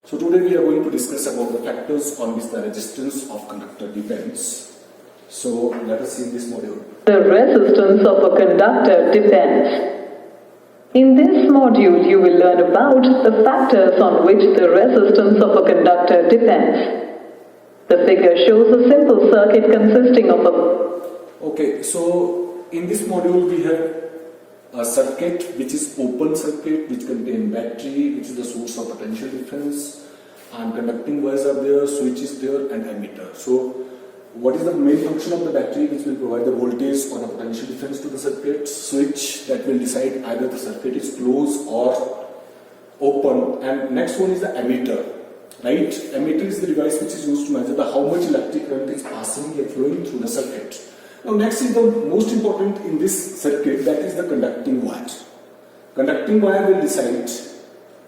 So today we are going to discuss about the factors on which the resistance of conductor depends. So let us see in this module. The resistance of a conductor depends. In this module you will learn about the factors on which the resistance of a conductor depends. The figure shows a simple circuit consisting of a... Okay, so in this module we have a circuit which is open circuit, which contains battery, which is the source of potential difference, and conducting wires are there, switch is there, and ammeter. So what is the main function of the battery, which will provide the voltage or the potential difference to the circuit? Switch, that will decide either the circuit is closed or open. And next one is the ammeter, right? Ammeter is the device which is used to measure how much electric current is passing or flowing through the circuit. Now next is the most important in this circuit, that is the conducting wire. Conducting wire will decide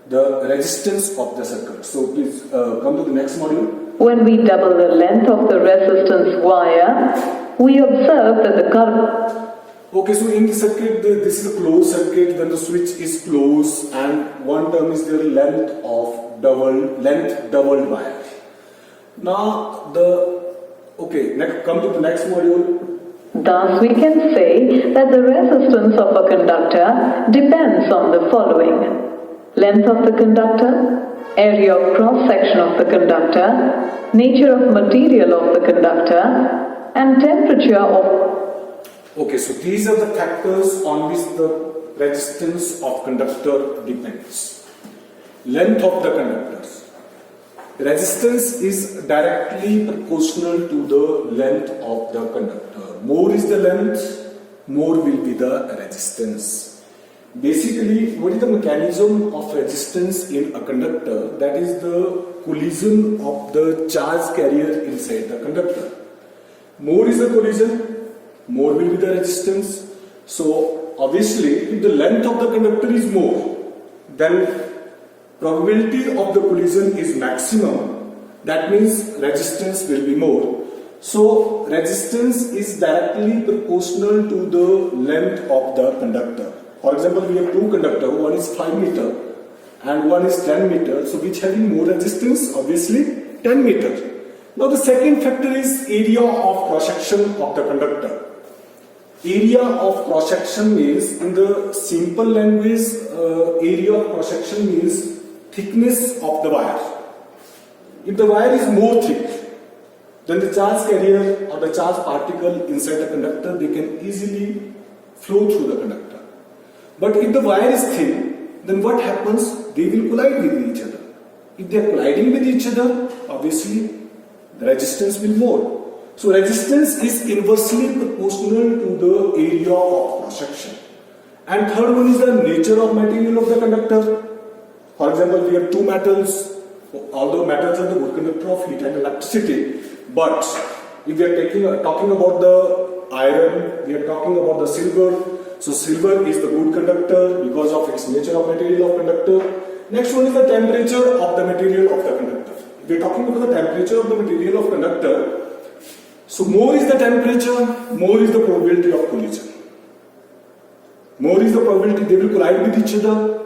the resistance of the circuit. So please come to the next module. When we double the length of the resistance wire, we observe that the current... Okay, so in the circuit, this is a closed circuit, then the switch is closed, and one term is the length doubled wire. Now come to the next module. Thus, we can say that the resistance of a conductor depends on the following: length of the conductor, area of cross-section of the conductor, nature of material of the conductor, and temperature of... Okay, so these are the factors on which the resistance of conductor depends. Length of the conductor. Resistance is directly proportional to the length of the conductor. More is the length, more will be the resistance. Basically, what is the mechanism of resistance in a conductor? That is the collision of the charge carrier inside the conductor. More is the collision, more will be the resistance. So obviously, if the length of the conductor is more, then probability of the collision is maximum. That means resistance will be more. So resistance is directly proportional to the length of the conductor. For example, we have two conductors, one is 5 meter and one is 10 meter. So which having more resistance? Obviously 10 meter. Now the second factor is area of cross-section of the conductor. Area of cross-section means, in the simple language, area of cross-section means thickness of the wire. If the wire is more thick, then the charge carrier or the charge particle inside the conductor, they can easily flow through the conductor. But if the wire is thin, then what happens? They will collide with each other. If they are colliding with each other, obviously the resistance will more. So resistance is inversely proportional to the area of cross-section. And third one is the nature of material of the conductor. For example, we have two metals, although metals are the good conductor of heat and electricity, but if we are talking about the iron, we are talking about the silver. So silver is the good conductor because of its nature of material of conductor. Next one is the temperature of the material of the conductor. If we are talking about the temperature of the material of conductor, so more is the temperature, more is the probability of collision. More is the probability they will collide with each other.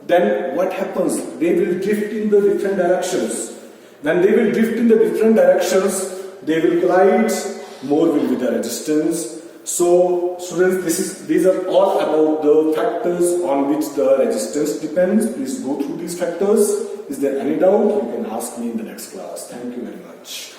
Then what happens? They will drift in the different directions. When they will drift in the different directions, they will collide, more will be the resistance. So students, these are all about the factors on which the resistance depends. Please go through these factors. Is there any doubt? You can ask me in the next class. Thank you very much.